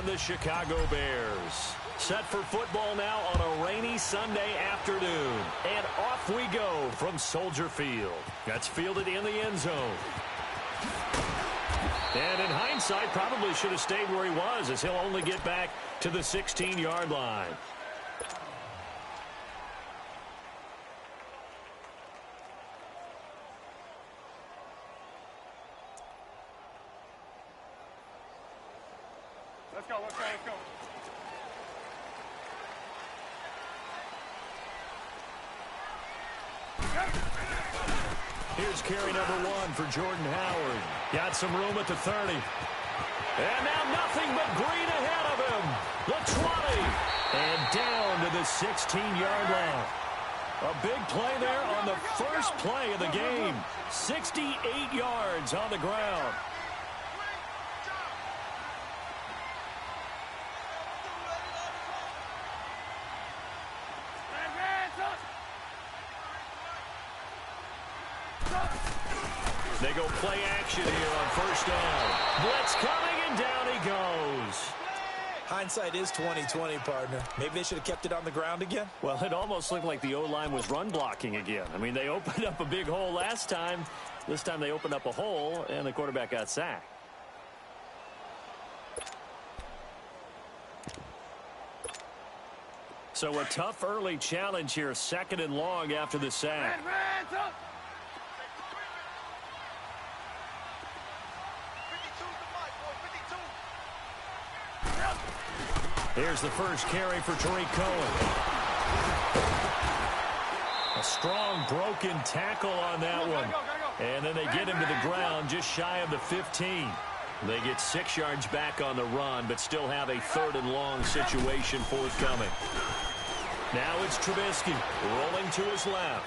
the Chicago Bears. Set for football now on a rainy Sunday afternoon. And off we go from Soldier Field. That's fielded in the end zone. And in hindsight, probably should have stayed where he was, as he'll only get back to the 16-yard line. Let's go, let's go, let's go. Here's carry number 1 for Jordan Howard. Got some room at the 30. And now nothing but green ahead of him. The 20. And down to the 16-yard line. A big play there on the first play of the game. 68 yards on the ground. They go play action here on first down. Blitz coming, and down he goes. Hindsight is 20/20, partner. Maybe they should have kept it on the ground again. Well, it almost looked like the O-line was run blocking again. I mean, they opened up a big hole last time. This time they opened up a hole, and the quarterback got sacked. So a tough early challenge here, 2nd and long after the sack. Here's the first carry for Tariq Cohen. A strong broken tackle on that one. And then they get him to the ground just shy of the 15. They get 6 yards back on the run, but still have a 3rd and long situation forthcoming. Now it's Trubisky rolling to his left.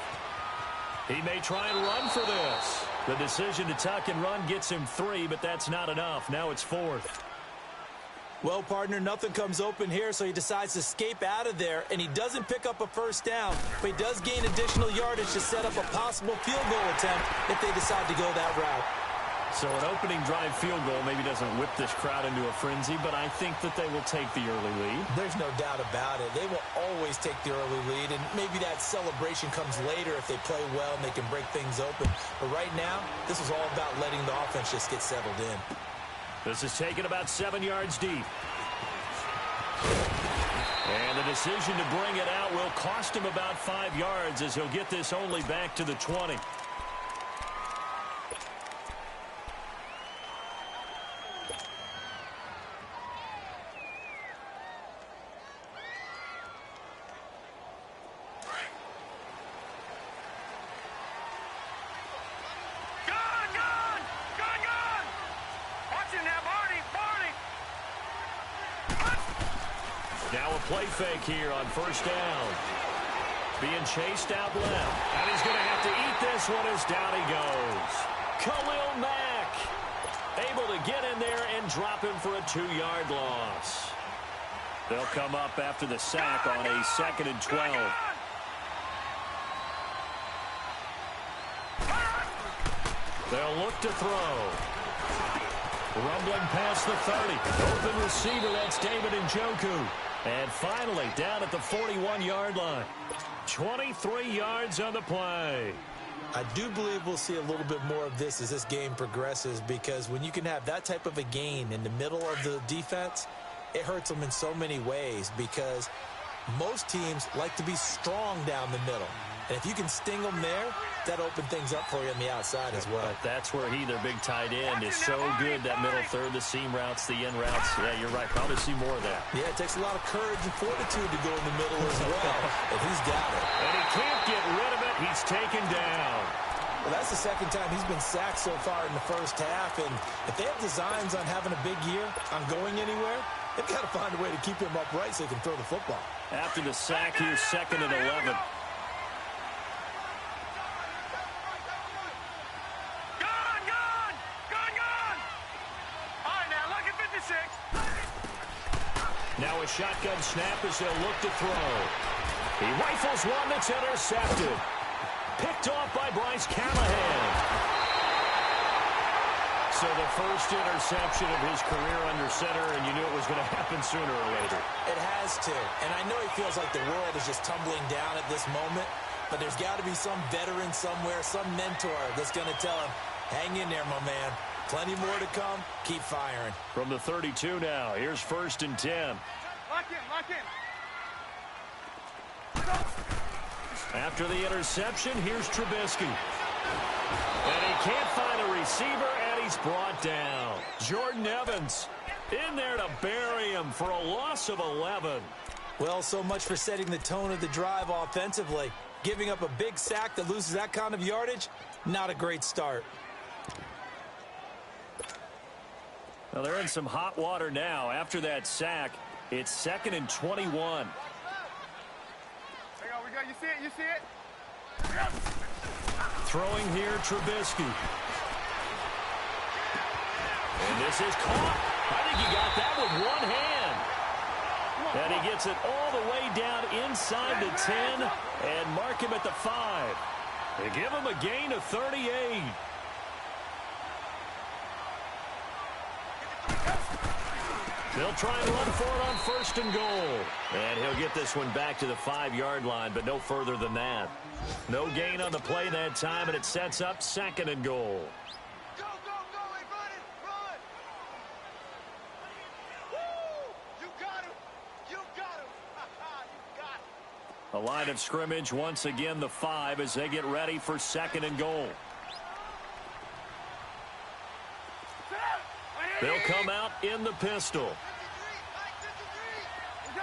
He may try and run for this. The decision to tuck and run gets him 3, but that's not enough. Now it's 4th. Well, partner, nothing comes open here, so he decides to escape out of there, and he doesn't pick up a first down, but he does gain additional yardage to set up a possible field goal attempt if they decide to go that route. So an opening drive field goal maybe doesn't whip this crowd into a frenzy, but I think that they will take the early lead. There's no doubt about it. They will always take the early lead, and maybe that celebration comes later if they play well and they can break things open. But right now, this is all about letting the offense just get settled in. This is taken about 7 yards deep. And the decision to bring it out will cost him about 5 yards as he'll get this only back to the 20. Now a play fake here on first down. Being chased out left. And he's going to have to eat this one as down he goes. Khalil Mack able to get in there and drop him for a 2-yard loss. They'll come up after the sack on a 2nd and 12. They'll look to throw. Rumbling past the 30. Open receiver, that's David Njoku. And finally, down at the 41-yard line. 23 yards on the play. I do believe we'll see a little bit more of this as this game progresses, because when you can have that type of a gain in the middle of the defense, it hurts them in so many ways, because most teams like to be strong down the middle. And if you can sting them there, that opens things up for you on the outside as well. But that's where their big tight end, is so good, that middle third, the seam routes, the in routes. Yeah, you're right. Probably see more of that. Yeah, it takes a lot of courage and fortitude to go in the middle as well. But he's got it. And he can't get rid of it. He's taken down. Well, that's the 2nd time he's been sacked so far in the first half. And if they have designs on having a big year, on going anywhere, they've got to find a way to keep him upright so he can throw the football. After the sack, here's 2nd and 11. Now a shotgun snap as they'll look to throw. He rifles one that's intercepted. Picked off by Bryce Callahan. So the first interception of his career under center, and you knew it was going to happen happen sooner or later. It has to. And I know he feels like the world is just tumbling down at this moment, but there's got to be some veteran somewhere, some mentor that's going to tell him, hang in there, my man. Plenty more to come. Keep firing. From the 32 now, here's 1st and 10. Lock in. After the interception, here's Trubisky. And he can't find a receiver, and he's brought down. Jordan Evans in there to bury him for a loss of 11. Well, so much for setting the tone of the drive offensively. Giving up a big sack that loses that kind of yardage, not a great start. Well, they're in some hot water now. After that sack, it's 2nd and 21. We go. You see it? Throwing here, Trubisky. And this is caught. I think he got that with one hand. And he gets it all the way down inside the 10 and mark him at the 5. They give him a gain of 38. They'll try and run for it on 1st and goal. And he'll get this one back to the 5-yard line, but no further than that. No gain on the play that time, and it sets up 2nd and goal. Go, hey, run! Woo! You got him! You got him! A line of scrimmage, once again the 5 as they get ready for 2nd and goal. They'll come out in the pistol. We go.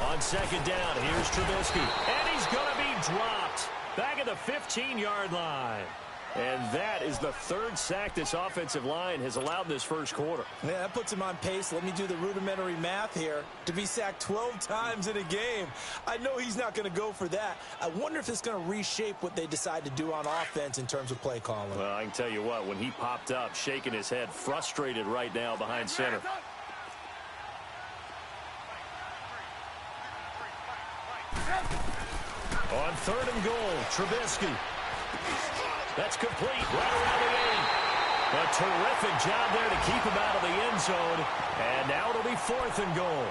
On 2nd down, here's Trubisky. And he's going to be dropped back at the 15-yard line. And that is the 3rd sack this offensive line has allowed this first quarter. Yeah, that puts him on pace. Let me do the rudimentary math here. To be sacked 12 times in a game, I know he's not going to go for that. I wonder if it's going to reshape what they decide to do on offense in terms of play calling. Well, I can tell you what, when he popped up, shaking his head, frustrated right now behind center. On 3rd and goal, Trubisky. That's complete right around the 8. A terrific job there to keep him out of the end zone. And now it'll be 4th and goal.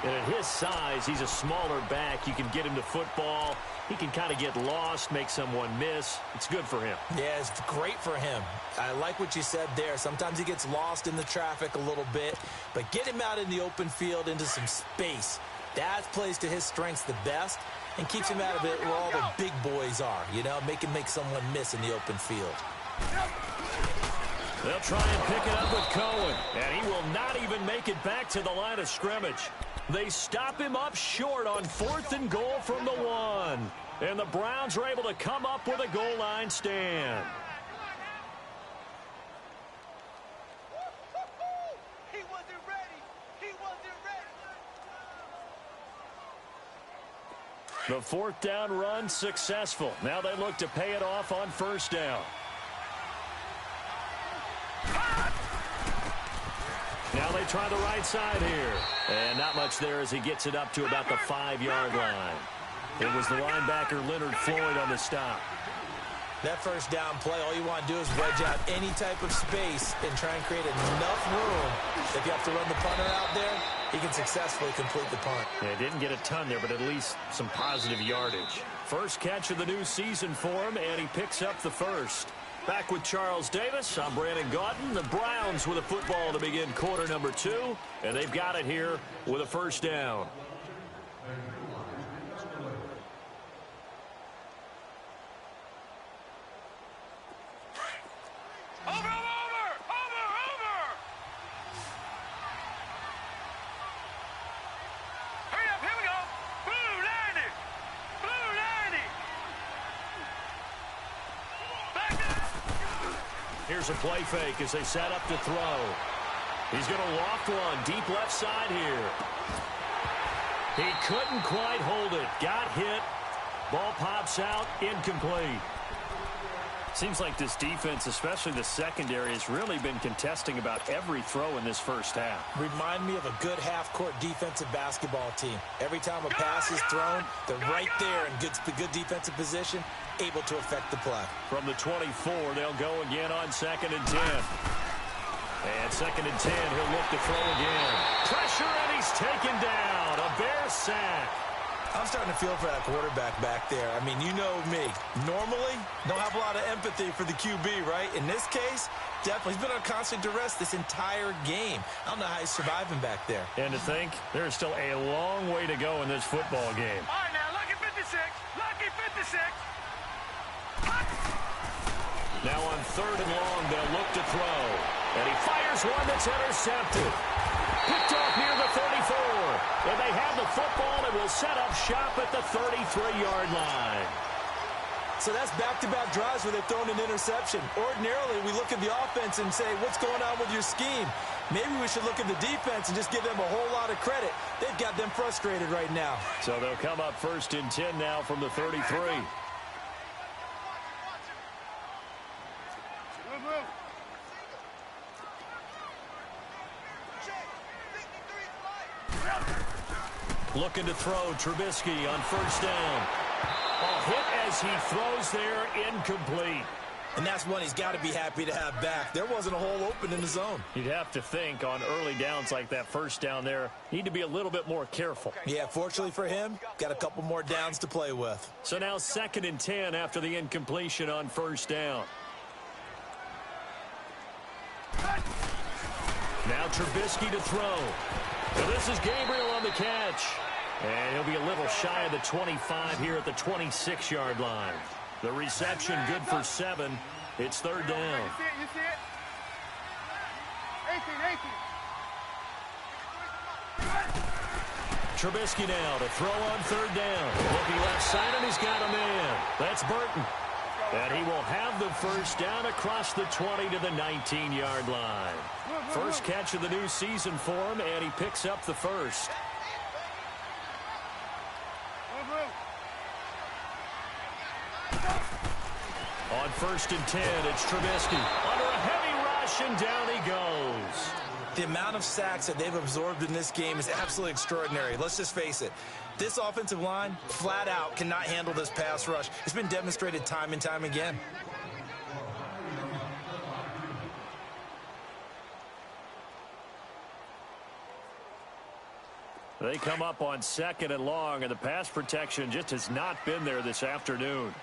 And at his size, he's a smaller back. You can get him to football. He can kind of get lost, make someone miss. It's good for him. Yeah, it's great for him. I like what you said there. Sometimes he gets lost in the traffic a little bit. But get him out in the open field into some space. That plays to his strengths the best and keeps him out of it where all the big boys are, you know, make someone miss in the open field. They'll try and pick it up with Cohen, and he will not even make it back to the line of scrimmage. They stop him up short on 4th and goal from the 1. And the Browns are able to come up with a goal line stand. The 4th down run successful. Now they look to pay it off on 1st down. Now they try the right side here. And not much there as he gets it up to about the 5-yard line. It was the linebacker Leonard Floyd on the stop. That 1st down play, all you want to do is wedge out any type of space and try and create enough room. If you have to run the punter out there, he can successfully complete the punt. Yeah, didn't get a ton there, but at least some positive yardage. First catch of the new season for him, and he picks up the 1st. Back with Charles Davis, I'm Brandon Gaudin. The Browns with a football to begin quarter number 2, and they've got it here with a 1st down. Here's a play fake as they set up to throw. He's going to loft one deep left side here. He couldn't quite hold it. Got hit. Ball pops out. Incomplete. Seems like this defense, especially the secondary, has really been contesting about every throw in this first half. Remind me of a good half-court defensive basketball team. Every time a pass is thrown, they're right there in good defensive position, able to affect the play. From the 24, they'll go again on 2nd and 10. And 2nd and 10. He'll look to throw again. Pressure, and he's taken down. A Bear sack. I'm starting to feel for that quarterback back there. I mean, you know me. Normally, don't have a lot of empathy for the QB, right? In this case, definitely. He's been on constant duress this entire game. I don't know how he's surviving back there. And to think, there's still a long way to go in this football game. All right, now, lucky 56. Lucky 56. Now on 3rd and long, they'll look to throw. And he fires one that's intercepted. Picked off near the 34. And they have the football and will set up shop at the 33-yard line. So that's back-to-back drives where they've thrown an interception. Ordinarily, we look at the offense and say, what's going on with your scheme? Maybe we should look at the defense and just give them a whole lot of credit. They've got them frustrated right now. So they'll come up 1st and 10 now from the 33. Looking to throw, Trubisky on 1st down. A hit as he throws there, incomplete. And that's one he's got to be happy to have back. There wasn't a hole open in the zone. You'd have to think on early downs like that 1st down there, need to be a little bit more careful. Yeah, fortunately for him, got a couple more downs to play with. So now 2nd and 10 after the incompletion on 1st down. Now Trubisky to throw. And this is Gabriel on the catch. And he'll be a little shy of the 25 here at the 26-yard line. The reception good for 7. It's 3rd down. You see it? You see it? 18. Trubisky now to throw on 3rd down. Looking left side, and he's got a man. That's Burton. And he will have the 1st down across the 20 to the 19-yard line. First catch of the new season for him, and he picks up the 1st. On 1st and 10, it's Trubisky. Under a heavy rush, and down he goes. The amount of sacks that they've absorbed in this game is absolutely extraordinary. Let's just face it. This offensive line, flat out, cannot handle this pass rush. It's been demonstrated time and time again. They come up on 2nd and long, and the pass protection just has not been there this afternoon.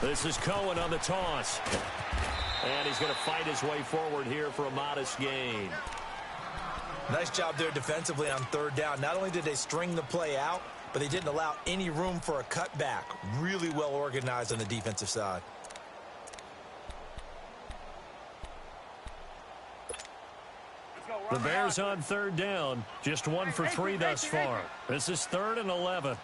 This is Cohen on the toss. And he's going to fight his way forward here for a modest gain. Nice job there defensively on 3rd down. Not only did they string the play out, but they didn't allow any room for a cutback. Really well organized on the defensive side. The Bears on 3rd down. Just 1 for 3 thus far. This is 3rd and 11.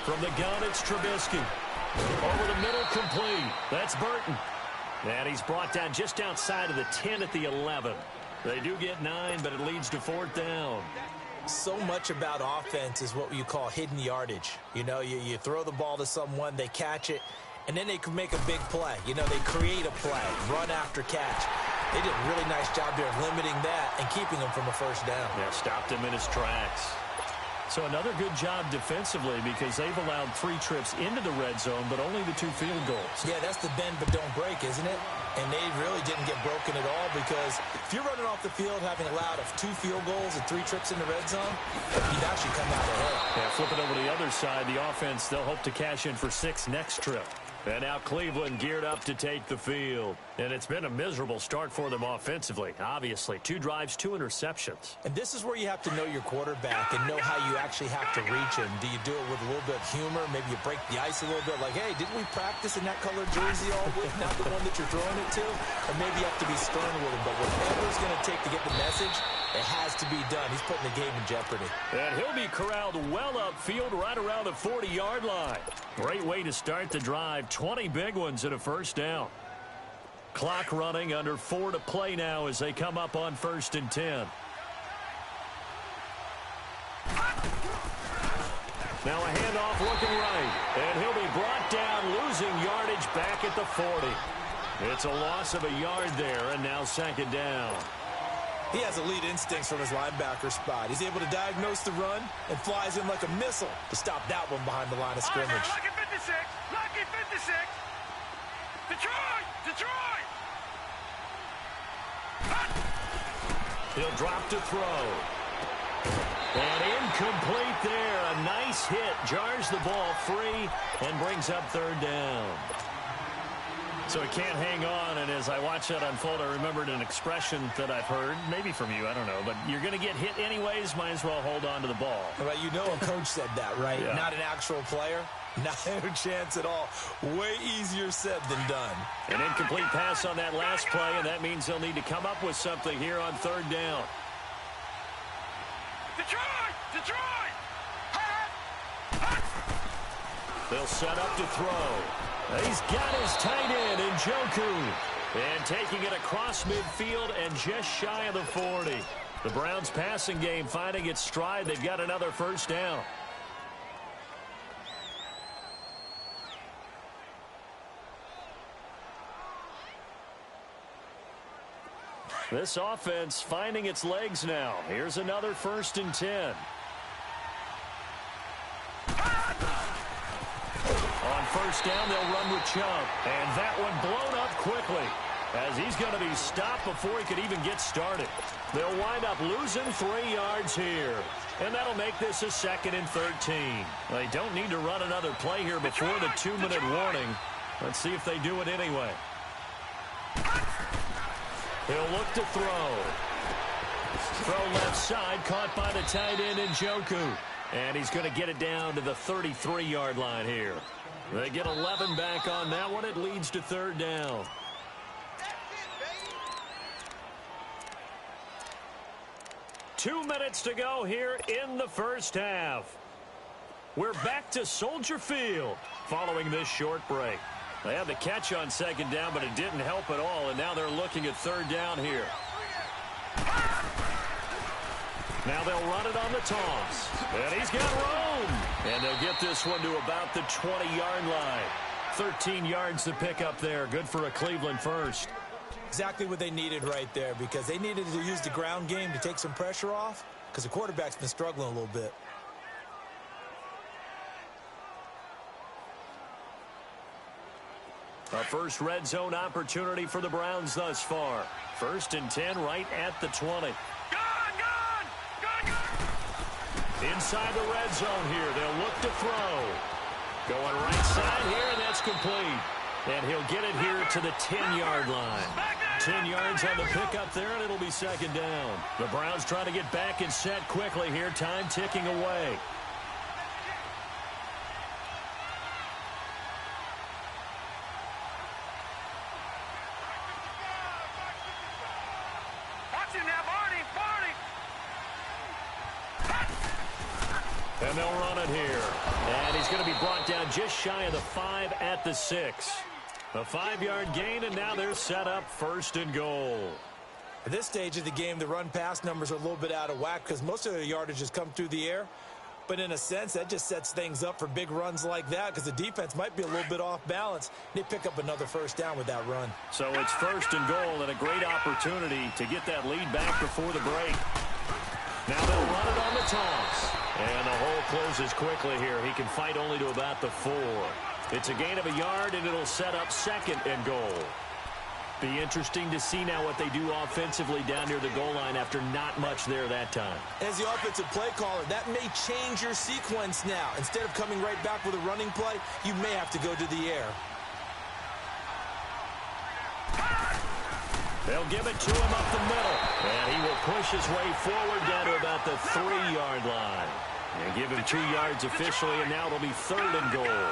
From the gun, it's Trubisky. Over the middle, complete. That's Burton. And he's brought down just outside of the 10 at the 11. They do get 9, but it leads to 4th down. So much about offense is what you call hidden yardage. You know, you throw the ball to someone, they catch it, and then they can make a big play. You know, they create a play, run after catch. They did a really nice job there of limiting that and keeping him from a 1st down. Yeah, stopped him in his tracks. So another good job defensively because they've allowed 3 trips into the red zone, but only the 2 field goals. Yeah, that's the bend but don't break, isn't it? And they really didn't get broken at all because if you're running off the field having allowed 2 field goals and 3 trips in the red zone, you'd actually come out ahead. Yeah, flip it over to the other side. The offense, they'll hope to cash in for 6 next trip. And now Cleveland geared up to take the field. And it's been a miserable start for them offensively. Obviously, 2 drives, 2 interceptions. And this is where you have to know your quarterback and know how you actually have to reach him. Do you do it with a little bit of humor? Maybe you break the ice a little bit like, hey, didn't we practice in that colored jersey all week, not the one that you're throwing it to? Or maybe you have to be stern with him. But whatever it's going to take to get the message, it has to be done. He's putting the game in jeopardy. And he'll be corralled well upfield right around the 40-yard line. Great way to start the drive. 20 big ones and a 1st down. Clock running, under 4 to play now as they come up on 1st and 10. Now a handoff looking right. And he'll be brought down, losing yardage back at the 40. It's a loss of a yard there, and now 2nd down. He has elite instincts from his linebacker spot. He's able to diagnose the run and flies in like a missile to stop that one behind the line of scrimmage. Lucky 56! Lucky 56! Detroit! Detroit! He'll drop to throw. And incomplete there. A nice hit. Jars the ball free and brings up third down. So he can't hang on, and as I watch that unfold, I remembered an expression that I've heard, maybe from you, I don't know, but you're going to get hit anyways, might as well hold on to the ball. Well, you know a coach said that, right? Yeah. Not an actual player. Not a chance at all. Way easier said than done. An incomplete pass on that last play, and that means they'll need to come up with something here on third down. Detroit! Detroit! They'll set up to throw. He's got his tight end in Njoku. And taking it across midfield and just shy of the 40. The Browns passing game finding its stride. They've got another first down. This offense finding its legs now. Here's another 1st and 10. On first down, they'll run with Chubb. And that one blown up quickly as he's going to be stopped before he could even get started. They'll wind up losing 3 yards here. And that'll make this a 2nd and 13. They don't need to run another play here before the 2-minute warning. Let's see if they do it anyway. He'll look to throw. Throw left side, caught by the tight end in Njoku. And he's going to get it down to the 33-yard line here. They get 11 back on that one. It leads to third down. Two minutes to go here in the first half. We're back to Soldier Field following this short break. They had the catch on second down, but it didn't help at all, and now they're looking at third down here. Now they'll run it on the toss. And he's got room. And they'll get this one to about the 20-yard line. 13 yards to pick up there. Good for a Cleveland first. Exactly what they needed right there, because they needed to use the ground game to take some pressure off, because the quarterback's been struggling a little bit. A first red zone opportunity for the Browns thus far. 1st and 10 right at the 20. Inside the red zone here. They'll look to throw. Going right side here, and that's complete. And he'll get it here to the 10-yard line. 10 yards on the pickup there, and it'll be second down. The Browns trying to get back and set quickly here. Time ticking away. And they'll run it here. And he's going to be brought down just shy of the 5 at the 6. A 5-yard gain, and now they're set up 1st and goal. At this stage of the game, the run-pass numbers are a little bit out of whack because most of their yardage has come through the air. But in a sense, that just sets things up for big runs like that because the defense might be a little bit off balance. They pick up another first down with that run. So it's 1st and goal and a great opportunity to get that lead back before the break. Now they'll run it on the toss. And the hole closes quickly here. He can fight only to about the 4. It's a gain of a yard, and it'll set up 2nd and goal. Be interesting to see now what they do offensively down near the goal line after not much there that time. As the offensive play caller, that may change your sequence now. Instead of coming right back with a running play, you may have to go to the air. They'll give it to him up the middle. And he will push his way forward down to about the 3-yard line. And give him 2 yards officially, and now it'll be 3rd and goal.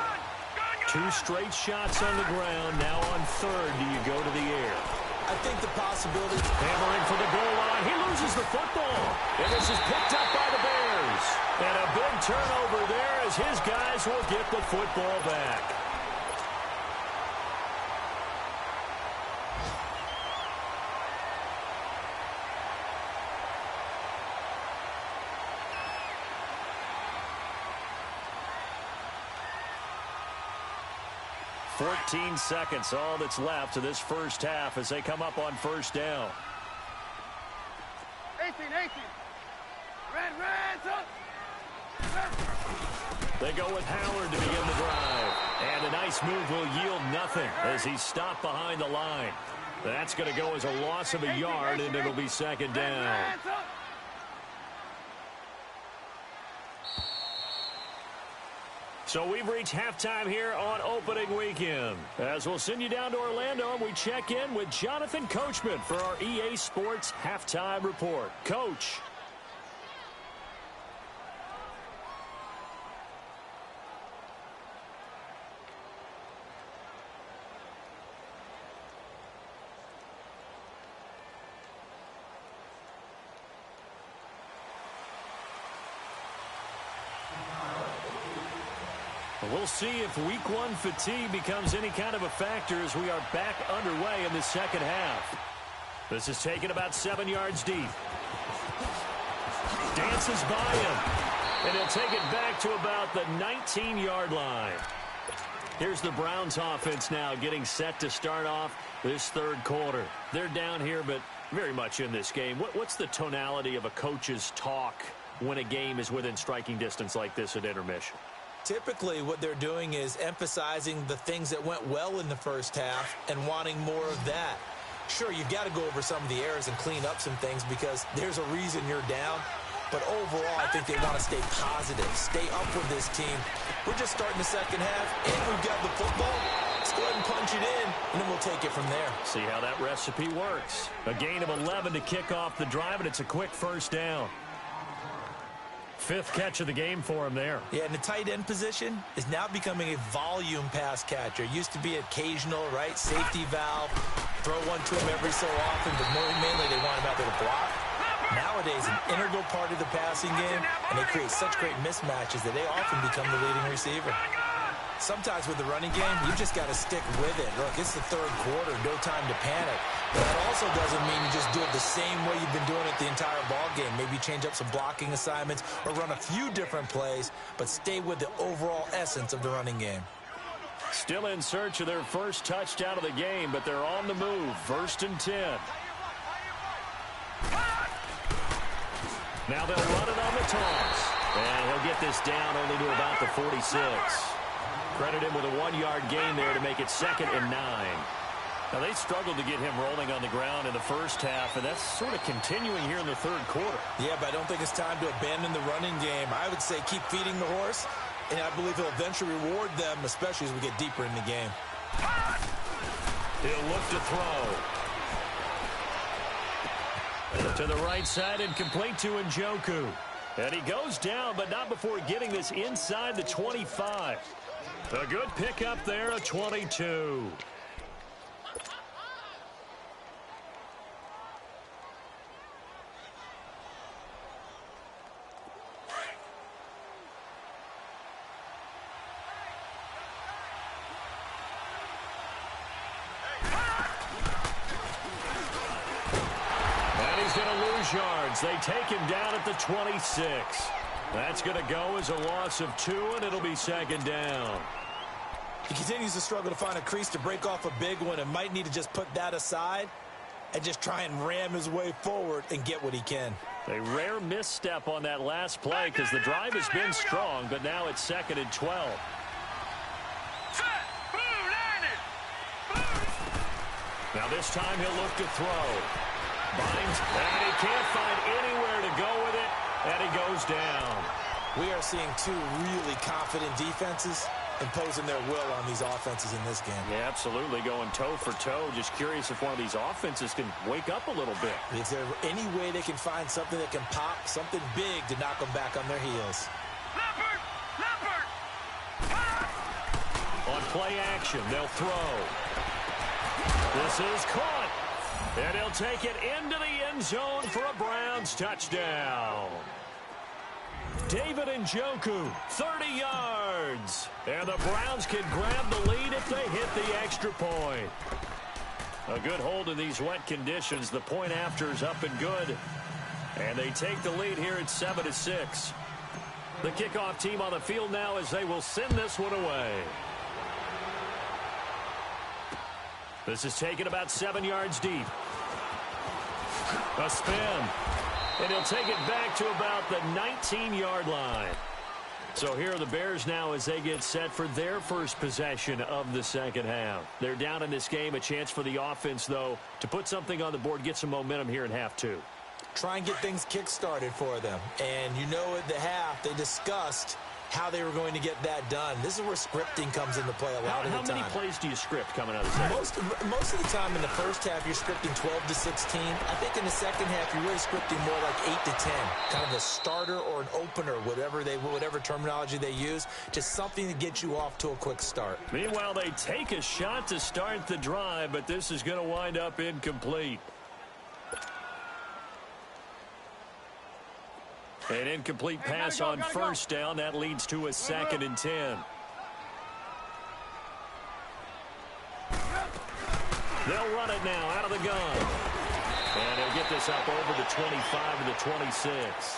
2 straight shots on the ground. Now on 3rd, do you go to the air? I think the possibility. Hammering for the goal line. He loses the football. And this is picked up by the Bears. And a big turnover there as his guys will get the football back. "14 seconds, all that's left to this first half as they come up on first down. They go with Howard to begin the drive. And a nice move will yield nothing as he's stopped behind the line. That's going to go as a loss of a yard, and it'll be second down. So we've reached halftime here on opening weekend. As we'll send you down to Orlando, and we check in with Jonathan Coachman for our EA Sports Halftime Report. Coach. We'll see if week one fatigue becomes any kind of a factor as we are back underway in the second half. This is taken about 7 yards deep. Dances by him. And he'll take it back to about the 19-yard line. Here's the Browns offense now getting set to start off this third quarter. They're down here, but very much in this game. What's the tonality of a coach's talk when a game is within striking distance like this at intermission? Typically, what they're doing is emphasizing the things that went well in the first half and wanting more of that. Sure, you've got to go over some of the errors and clean up some things because there's a reason you're down. But overall, I think they want to stay positive, stay up with this team. We're just starting the second half, and we've got the football. Let's go ahead and punch it in, and then we'll take it from there. See how that recipe works. A gain of 11 to kick off the drive, and it's a quick first down. Fifth catch of the game for him there. Yeah, and the tight end position is now becoming a volume pass catcher. Used to be occasional, right? Safety valve. Throw one to him every so often, but mainly they want him out there to block. Nowadays, an integral part of the passing game, and they create such great mismatches that they often become the leading receiver. Sometimes with the running game, you just got to stick with it. Look, it's the third quarter, no time to panic. But that also doesn't mean you just do it the same way you've been doing it the entire ball game. Maybe change up some blocking assignments or run a few different plays, but stay with the overall essence of the running game. Still in search of their first touchdown of the game, but they're on the move. 1st and 10. Now they'll run it on the toss. And he'll get this down only to about the 46. Credit him with a 1-yard gain there to make it 2nd and 9. Now, they struggled to get him rolling on the ground in the first half, and that's sort of continuing here in the third quarter. Yeah, but I don't think it's time to abandon the running game. I would say keep feeding the horse, and I believe he'll eventually reward them, especially as we get deeper in the game. He'll look to throw. To the right side and complete to Njoku. And he goes down, but not before getting this inside the 25. A good pickup there, a 22. And he's going to lose yards. They take him down at the 26. That's going to go as a loss of 2, and it'll be 2nd down. He continues to struggle to find a crease to break off a big one and might need to just put that aside and just try and ram his way forward and get what he can. A rare misstep on that last play because the drive has been strong, but now it's 2nd and 12. Now this time he'll look to throw. Binds, and he can't find anywhere to go with it, and he goes down. We are seeing two really confident defenses imposing their will on these offenses in this game. Yeah, absolutely, going toe for toe. Just curious if one of these offenses can wake up a little bit. Is there any way they can find something that can pop, something big to knock them back on their heels? On play action, they'll throw. This is caught. And he'll take it into the end zone for a Browns touchdown. David Njoku, 30 yards. And the Browns can grab the lead if they hit the extra point. A good hold in these wet conditions. The point after is up and good. And they take the lead here at 7-6. The kickoff team on the field now as they will send this one away. This is taken about 7 yards deep. A spin. And he'll take it back to about the 19-yard line. So here are the Bears now as they get set for their first possession of the second half. They're down in this game. A chance for the offense, though, to put something on the board, get some momentum here in half two. Try and get things kick-started for them. And you know at the half, they discussed how they were going to get that done. This is where scripting comes into play a lot of the time. How many plays do you script coming out of the second? Most of the time in the first half, you're scripting 12 to 16. I think in the second half, you're really scripting more like 8 to 10. Kind of a starter or an opener, whatever terminology they use, just something to get you off to a quick start. Meanwhile, they take a shot to start the drive, but this is going to wind up incomplete. An incomplete pass on first down. That leads to a 2nd and 10. They'll run it now out of the gun. And he'll get this up over the 25 to the 26.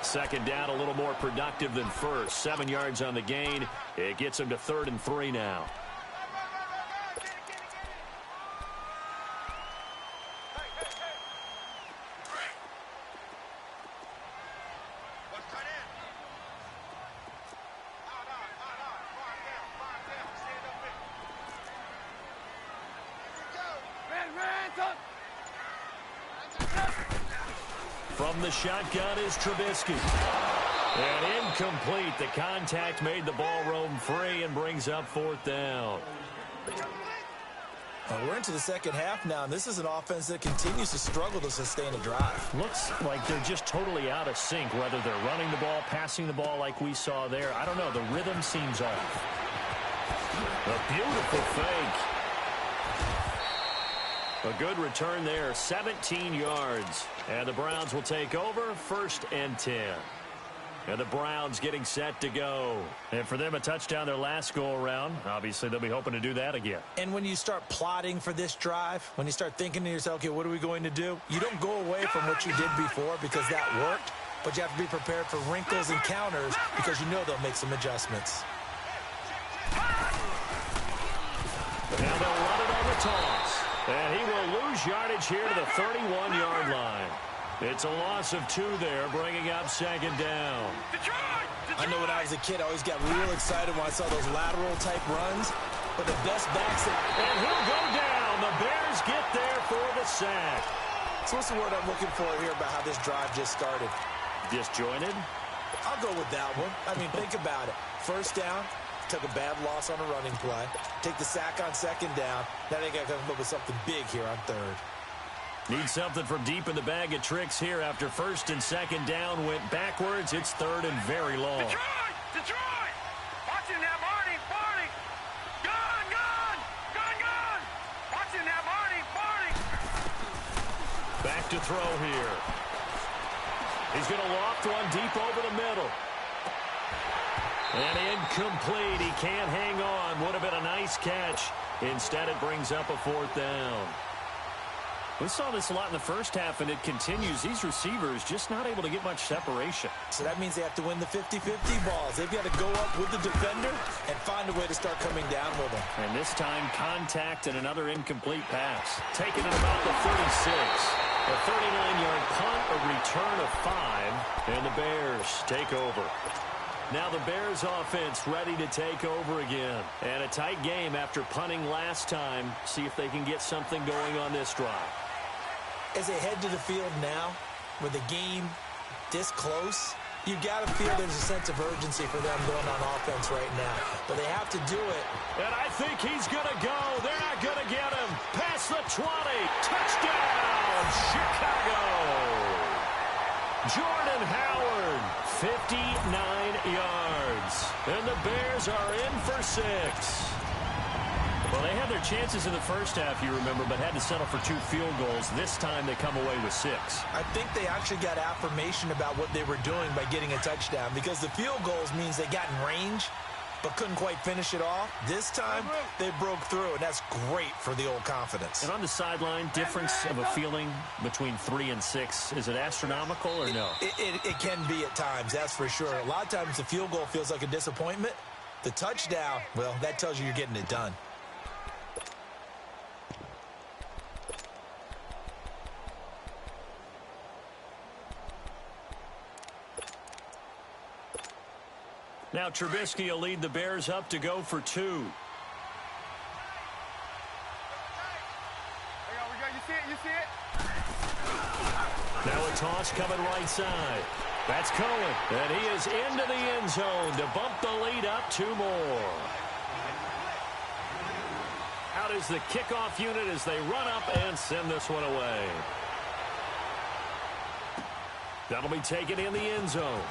Second down, a little more productive than first. 7 yards on the gain. It gets him to 3rd and 3 now. From the shotgun is Trubisky. And incomplete. The contact made the ball roam free and brings up 4th down. We're into the second half now, and this is an offense that continues to struggle to sustain a drive. Looks like they're just totally out of sync, whether they're running the ball, passing the ball like we saw there. I don't know. The rhythm seems off. A beautiful fake. A good return there, 17 yards. And the Browns will take over, 1st and 10. And the Browns getting set to go. And for them, a touchdown their last go-around. Obviously, they'll be hoping to do that again. And when you start plotting for this drive, when you start thinking to yourself, okay, what are we going to do? You don't go away from what you did before because that worked, but you have to be prepared for wrinkles and counters because you know they'll make some adjustments. Now they'll run it on the toss. And he will lose yardage here to the 31-yard line. It's a loss of 2 there, bringing up 2nd down. I know when I was a kid, I always got real excited when I saw those lateral-type runs. But the best backs... And he'll go down. The Bears get there for the sack. So what's the word I'm looking for here about how this drive just started? Disjointed? I'll go with that one. I mean, think about it. First down. Took a bad loss on a running play. Take the sack on 2nd down. Now they got to come up with something big here on 3rd. Need something from deep in the bag of tricks here after 1st and 2nd down went backwards. It's 3rd and very long. Detroit! Watching that Marty! Gun! Watching that Marty! Back to throw here. He's going to loft one deep over the middle. And incomplete. He can't hang on. Would have been a nice catch. Instead, it brings up a 4th down. We saw this a lot in the first half, and it continues. These receivers just not able to get much separation. So that means they have to win the 50-50 balls. They've got to go up with the defender and find a way to start coming down with them. And this time, contact and another incomplete pass. Taken at about the 36. A 39-yard punt, a return of 5, and the Bears take over. Now the Bears offense ready to take over again. And a tight game after punting last time. See if they can get something going on this drive. As they head to the field now, with the game this close, you got to feel there's a sense of urgency for them going on offense right now. But they have to do it. And I think he's going to go. They're not going to get him. Past the 20. Touchdown, Chicago. Jordan Howard, 59 yards. And the Bears are in for 6. Well, they had their chances in the first half, you remember, but had to settle for 2 field goals. This time they come away with 6. I think they actually got affirmation about what they were doing by getting a touchdown, because the field goals means they got in range but couldn't quite finish it off. This time they broke through, and that's great for the old confidence. And on the sideline, difference of a feeling between 3 and 6, is it astronomical or no? It can be at times, that's for sure. A lot of times the field goal feels like a disappointment. The touchdown, well, that tells you you're getting it done. Now Trubisky will lead the Bears up to go for 2. We go. You see it? Now a toss coming right side. That's Cohen, and he is into the end zone to bump the lead up 2 more. Out is the kickoff unit as they run up and send this one away. That'll be taken in the end zone.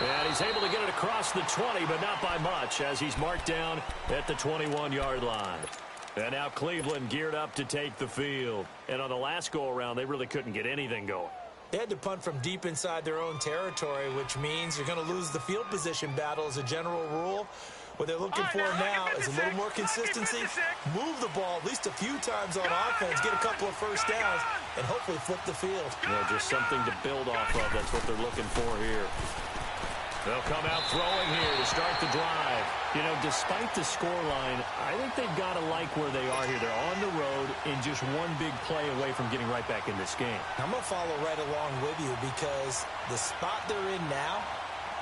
And he's able to get it across the 20, but not by much, as he's marked down at the 21-yard line. And now Cleveland geared up to take the field. And on the last go-around, they really couldn't get anything going. They had to punt from deep inside their own territory, which means you're going to lose the field position battle as a general rule. What they're looking for now is a little more consistency, move the ball at least a few times on offense, get a couple of first downs, and hopefully flip the field. Just something to build off of. That's what they're looking for here. They'll come out throwing here to start the drive. Despite the scoreline, I think they've got to like where they are here. They're on the road and just one big play away from getting right back in this game. I'm going to follow right along with you because the spot they're in now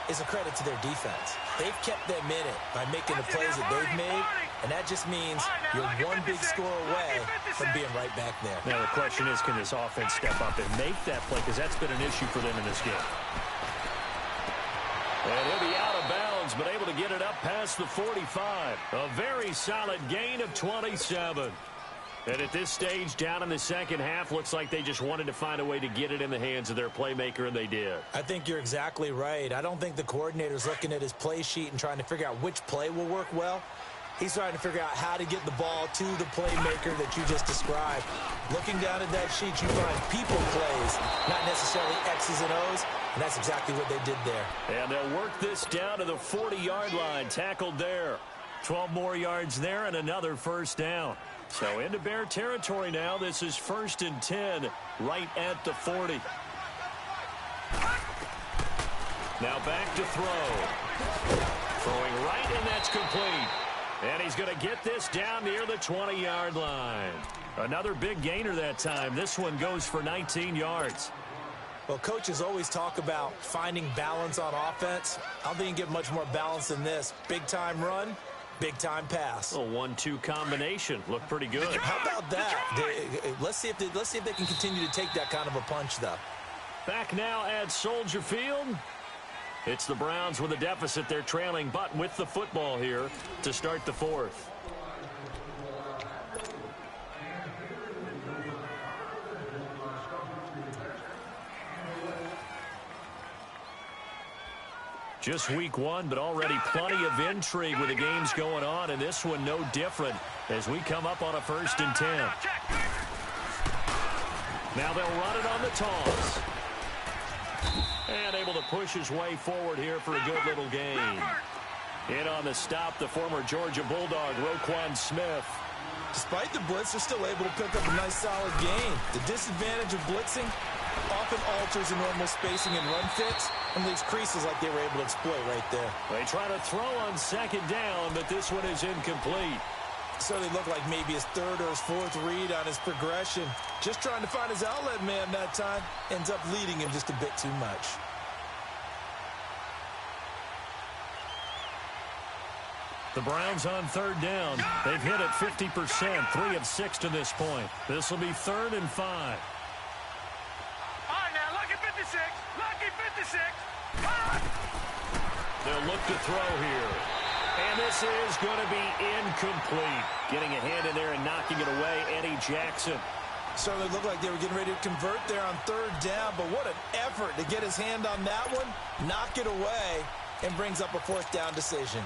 is a credit to their defense. They've kept them in it by making the plays that they've made, and that just means you're one big score away from being right back there. Now, the question is, can this offense step up and make that play? Because that's been an issue for them in this game. And he'll be out of bounds, but able to get it up past the 45. A very solid gain of 27. And at this stage, down in the second half, looks like they just wanted to find a way to get it in the hands of their playmaker, and they did. I think you're exactly right. I don't think the coordinator's looking at his play sheet and trying to figure out which play will work well. He's trying to figure out how to get the ball to the playmaker that you just described. Looking down at that sheet, you find people plays, not necessarily X's and O's, and that's exactly what they did there. And they'll work this down to the 40-yard line, tackled there. 12 more yards there and another first down. So into Bear territory now. This is 1st and 10 right at the 40. Now back to throw. Throwing right, and that's complete. And he's going to get this down near the 20-yard line. Another big gainer that time. This one goes for 19 yards. Well, coaches always talk about finding balance on offense. I don't think you can get much more balance than this. Big-time run, big-time pass. A 1-2 combination. Looked pretty good. How about that? Let's see if they can continue to take that kind of a punch, though. Back now at Soldier Field. It's the Browns with a deficit. They're trailing, but with the football here to start the 4th. Just week 1, but already plenty of intrigue with the games going on, and this one no different as we come up on a 1st and 10. Now they'll run it on the toss. And able to push his way forward here for a good little gain. In on the stop, the former Georgia Bulldog, Roquan Smith. Despite the blitz, they're still able to pick up a nice solid gain. The disadvantage of blitzing often alters the normal spacing and run fits and leaves creases like they were able to exploit right there. They try to throw on 2nd down, but this one is incomplete. So they look like maybe his 3rd or his 4th read on his progression. Just trying to find his outlet man that time. Ends up leading him just a bit too much. The Browns on 3rd down. They've hit it 50%, 3 of 6 to this point. This will be 3rd and 5. All right, now, lucky 56. Lucky 56. They'll look to throw here. And this is going to be incomplete. Getting a hand in there and knocking it away, Eddie Jackson. Certainly looked like they were getting ready to convert there on 3rd down, but what an effort to get his hand on that one, knock it away, and brings up a 4th down decision.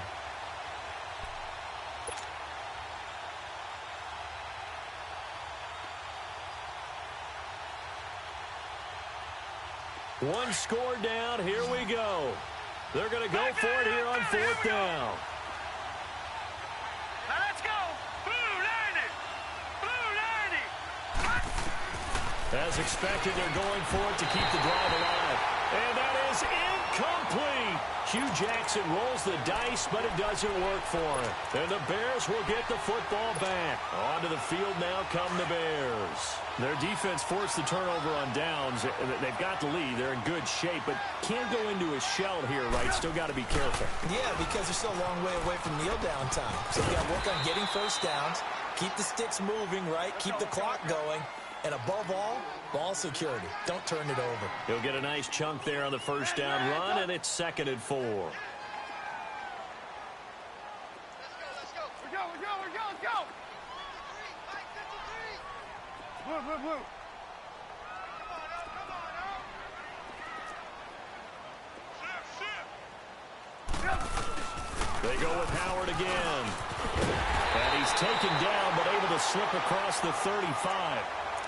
One score down. Here we go. They're going to go for it here on 4th down. Now let's go. Blue 90. Blue 90. As expected, they're going for it to keep the drive alive. And that is incomplete. Hugh Jackson rolls the dice, but it doesn't work for him. And the Bears will get the football back. Onto the field now come the Bears. Their defense forced the turnover on downs. They've got the lead. They're in good shape, but can't go into a shell here, right? Still got to be careful. Yeah, because they're still a long way away from kneel down time. So you got to work on getting first downs, keep the sticks moving, right? Keep the clock going. And above all, ball security. Don't turn it over. He'll get a nice chunk there on the first down run, and it's 2nd and 4. Let's go. Blue. They go with Howard again. And he's taken down, but able to slip across the 35.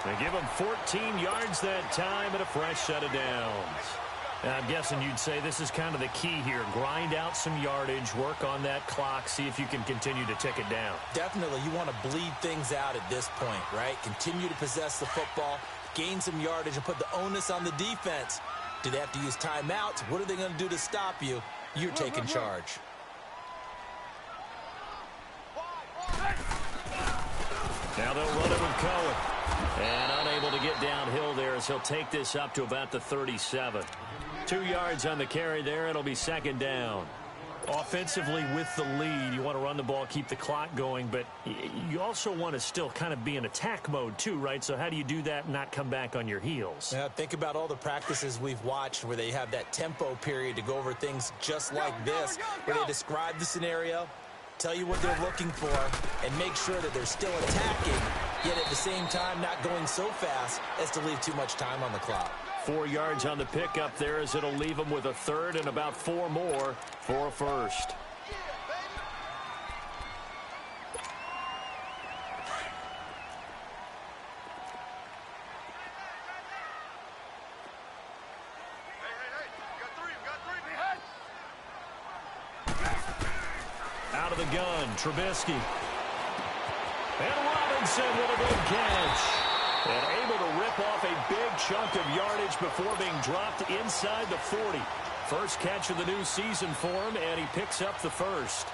They give him 14 yards that time and a fresh set of downs. And I'm guessing you'd say this is kind of the key here. Grind out some yardage, work on that clock, see if you can continue to tick it down. Definitely. You want to bleed things out at this point, right? Continue to possess the football, gain some yardage, and put the onus on the defense. Do they have to use timeouts? What are they going to do to stop you? You're taking charge. Now they'll run it with Cohen. And unable to get downhill there as he'll take this up to about the 37. 2 yards on the carry there. It'll be 2nd down. Offensively with the lead, you want to run the ball, keep the clock going, but you also want to still kind of be in attack mode too, right? So how do you do that and not come back on your heels? Yeah, think about all the practices we've watched where they have that tempo period to go over things just like this, where they describe the scenario, tell you what they're looking for, and make sure that they're still attacking, yet at the same time not going so fast as to leave too much time on the clock. 4 yards on the pickup there as it'll leave them with a 3rd and about 4 more for a first. Out of the gun, Trubisky. And Robinson with a big catch. And able to rip off a big chunk of yardage before being dropped inside the 40. First catch of the new season for him, and he picks up the first.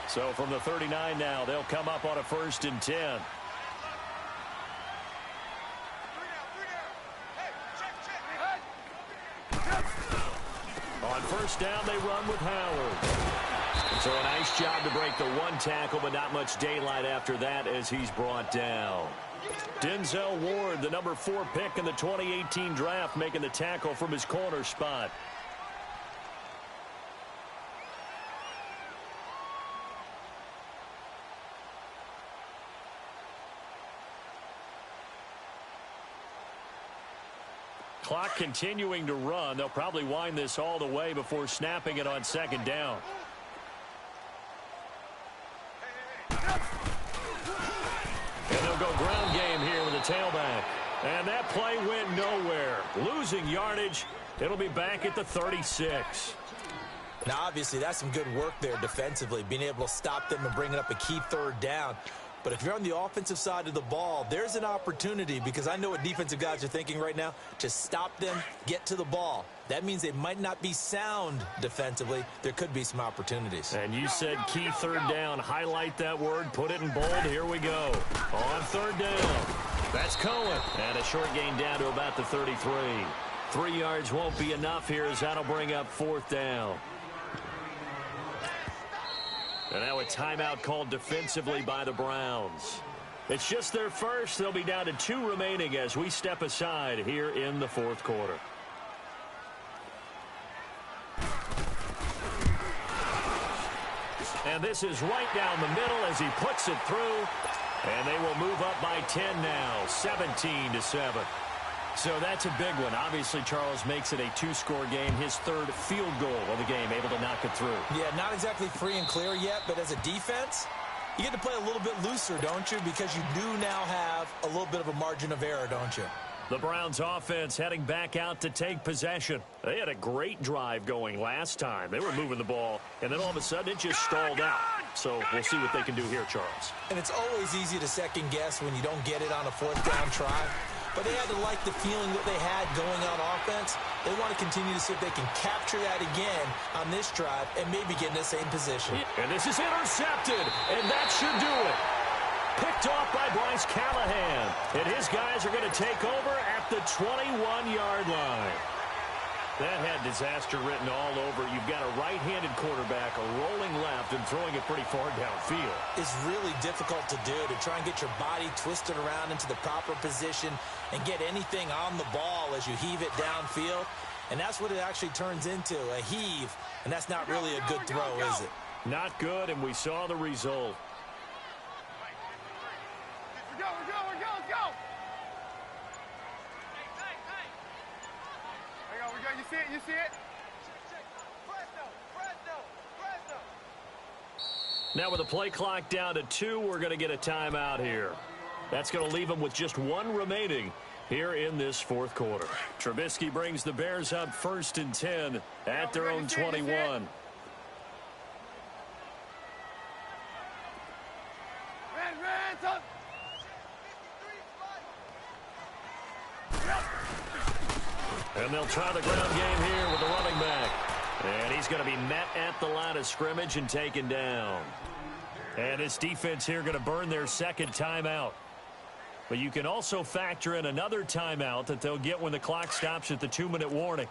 So from the 39 now, they'll come up on a 1st and 10. On first down, they run with Howard. So a nice job to break the 1 tackle, but not much daylight after that as he's brought down. Denzel Ward, the number 4 pick in the 2018 draft, making the tackle from his corner spot. Clock continuing to run. They'll probably wind this all the way before snapping it on 2nd down. And they'll go ground game here with a tailback. And that play went nowhere. Losing yardage. It'll be back at the 36. Now, obviously, that's some good work there defensively, being able to stop them and bringing up a key 3rd down. But if you're on the offensive side of the ball, there's an opportunity, because I know what defensive guys are thinking right now, to stop them, get to the ball. That means they might not be sound defensively. There could be some opportunities. And you said key 3rd down. Highlight that word. Put it in bold. Here we go. On 3rd down. That's Cohen. And a short gain down to about the 33. 3 yards won't be enough here as that'll bring up 4th down. And now a timeout called defensively by the Browns. It's just their first. They'll be down to 2 remaining as we step aside here in the 4th quarter. And this is right down the middle as he puts it through. And they will move up by 10 now, 17-7. So that's a big one. Obviously, Charles makes it a 2-score game. His 3rd field goal of the game, able to knock it through. Yeah, not exactly free and clear yet, but as a defense, you get to play a little bit looser, don't you? Because you do now have a little bit of a margin of error, don't you? The Browns offense heading back out to take possession. They had a great drive going last time. They were moving the ball, and then all of a sudden it just stalled out. So we'll see what they can do here, Charles. And it's always easy to second guess when you don't get it on a 4th down try. but they had to like the feeling that they had going on offense. They want to continue to see if they can capture that again on this drive and maybe get in the same position. And this is intercepted, and that should do it. Picked off by Bryce Callahan, and his guys are going to take over at the 21-yard line. That had disaster written all over. You've got a right-handed quarterback, a rolling left, and throwing it pretty far downfield. It's really difficult to do, to try and get your body twisted around into the proper position and get anything on the ball as you heave it downfield. And that's what it actually turns into, a heave. And that's not really a good throw, is it? Not good, and we saw the result. We're go. You see it? Now with the play clock down to 2, we're going to get a timeout here. That's going to leave them with just 1 remaining here in this fourth quarter. Trubisky brings the Bears up 1st and 10 at their own 21. And they'll try the ground game here with the running back. And he's going to be met at the line of scrimmage and taken down. And this defense here going to burn their second timeout. But you can also factor in another timeout that they'll get when the clock stops at the 2-minute warning.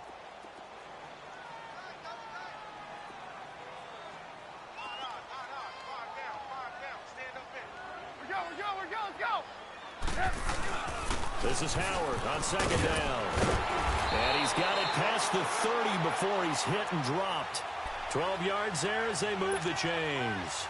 This is Howard on 2nd down. And he's got it past the 30 before he's hit and dropped. 12 yards there as they move the chains.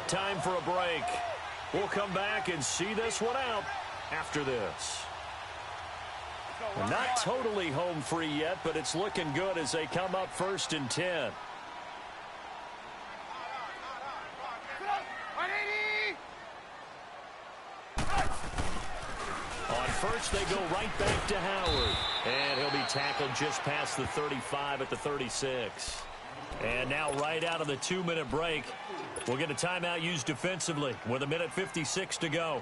Time for a break. We'll come back and see this one out after this. Not totally home free yet, but it's looking good as they come up 1st and 10. On first, they go right back to Howard. And he'll be tackled just past the 35 at the 36. And now right out of the 2-minute break, we'll get a timeout used defensively with 1:56 to go.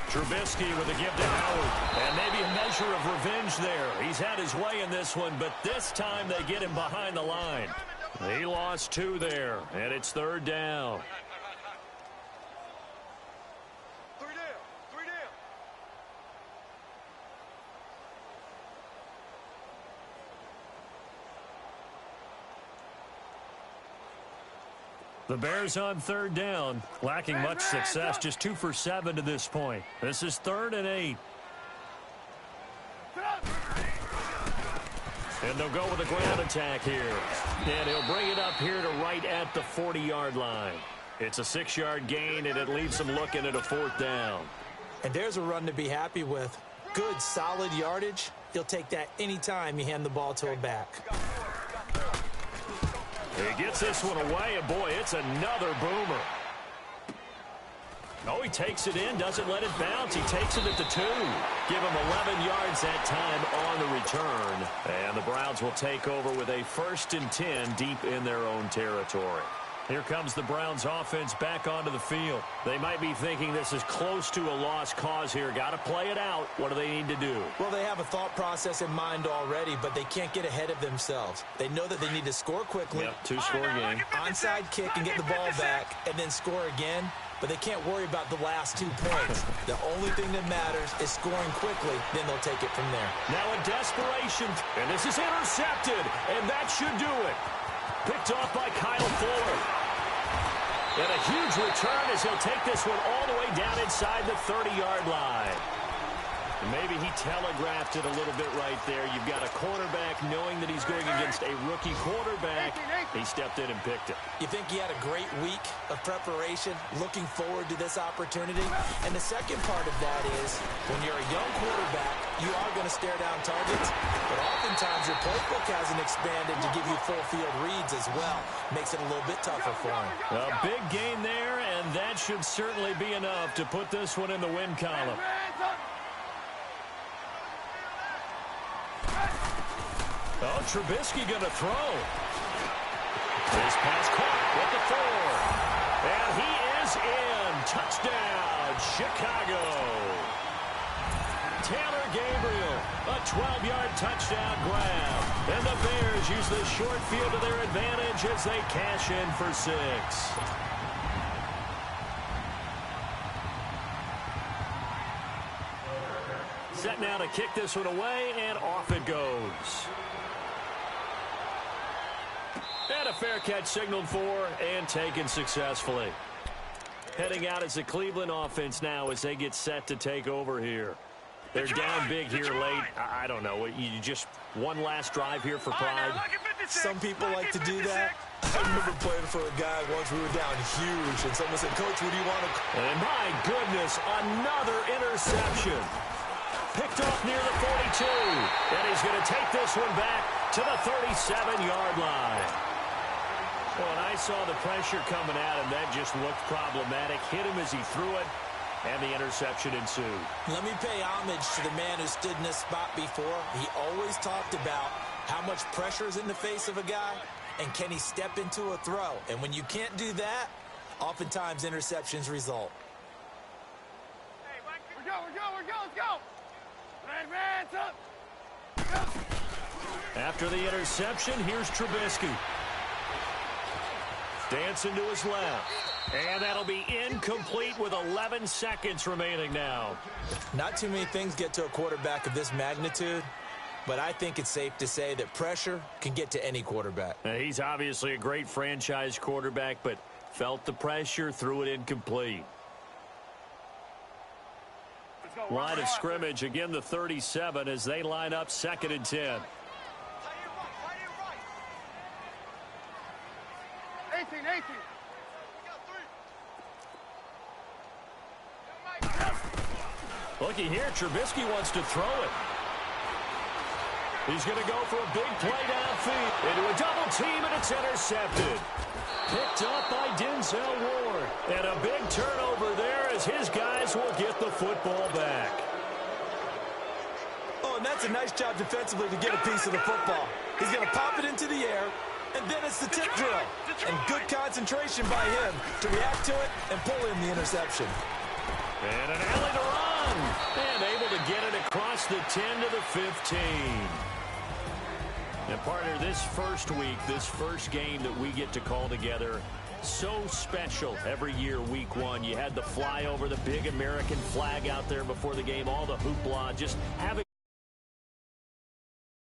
Trubisky with a give to Howard. And maybe a measure of revenge there. He's had his way in this one, but this time they get him behind the line. He lost 2 there, and it's 3rd down. The Bears on 3rd down, lacking much success, just 2 for 7 to this point. This is 3rd and 8. And they'll go with a ground attack here. And he'll bring it up here to right at the 40-yard line. It's a 6-yard gain, and it leaves them looking at a 4th down. And there's a run to be happy with. Good, solid yardage. He'll take that anytime you hand the ball to a back. He gets this one away, and boy, it's another boomer. Oh, he takes it in, doesn't let it bounce. He takes it at the 2. Give him 11 yards that time on the return. And the Browns will take over with a 1st and 10 deep in their own territory. Here comes the Browns offense back onto the field. They might be thinking this is close to a lost cause here. Got to play it out. What do they need to do? Well, they have a thought process in mind already, but they can't get ahead of themselves. They know that they need to score quickly. Yep, 2-score game. Onside kick and get the ball back and then score again. But they can't worry about the last 2 points. The only thing that matters is scoring quickly. Then they'll take it from there. Now in desperation, and this is intercepted, and that should do it. Picked off by Kyle Fuller. And a huge return as he'll take this one all the way down inside the 30-yard line. Maybe he telegraphed it a little bit right there. You've got a quarterback knowing that he's going against a rookie quarterback. He stepped in and picked it. You think he had a great week of preparation, looking forward to this opportunity? And the second part of that is, when you're a young quarterback, you are going to stare down targets, but oftentimes your playbook hasn't expanded to give you full field reads as well. Makes it a little bit tougher for him. A big gain there, and that should certainly be enough to put this one in the win column. Oh, Trubisky going to throw. This pass caught with the 4. And he is in. Touchdown, Chicago. Taylor Gabriel, a 12-yard touchdown grab. And the Bears use the short field to their advantage as they cash in for 6. Set now to kick this one away, and off it goes. And a fair catch signaled for and taken successfully. Heading out as the Cleveland offense now as they get set to take over here. They're down big here late. I don't know. You just one last drive here for pride. Some people like to do that. I remember playing for a guy once we were down huge, and someone said, "Coach, what do you want to..." And my goodness, another interception. Picked off near the 42. And he's going to take this one back to the 37-yard line. Well, and I saw the pressure coming at him. That just looked problematic. Hit him as he threw it, and the interception ensued. Let me pay homage to the man who stood in this spot before. He always talked about how much pressure is in the face of a guy, and can he step into a throw. And when you can't do that, oftentimes interceptions result. Hey, we're go, let's go. Red, up. After the interception, here's Trubisky. Dancing to his left. And that'll be incomplete with 11 seconds remaining now. Not too many things get to a quarterback of this magnitude, but I think it's safe to say that pressure can get to any quarterback. Now, he's obviously a great franchise quarterback, but felt the pressure, threw it incomplete. Line of scrimmage, again the 37 as they line up 2nd and 10. 18. Looky here, Trubisky wants to throw it. He's going to go for a big play downfield. Into a double team, and it's intercepted. Picked up by Denzel Ward. And a big turnover there as his guys will get the football back. Oh, and that's a nice job defensively to get a piece of the football. He's going to pop it into the air, and then it's the tip drill. And good concentration by him to react to it and pull in the interception. And an alley to run. And able to get it across the 10 to the 15. And partner, this first week, this first game that we get to call together, so special every year, week 1. You had the flyover, the big American flag out there before the game, all the hoopla, just having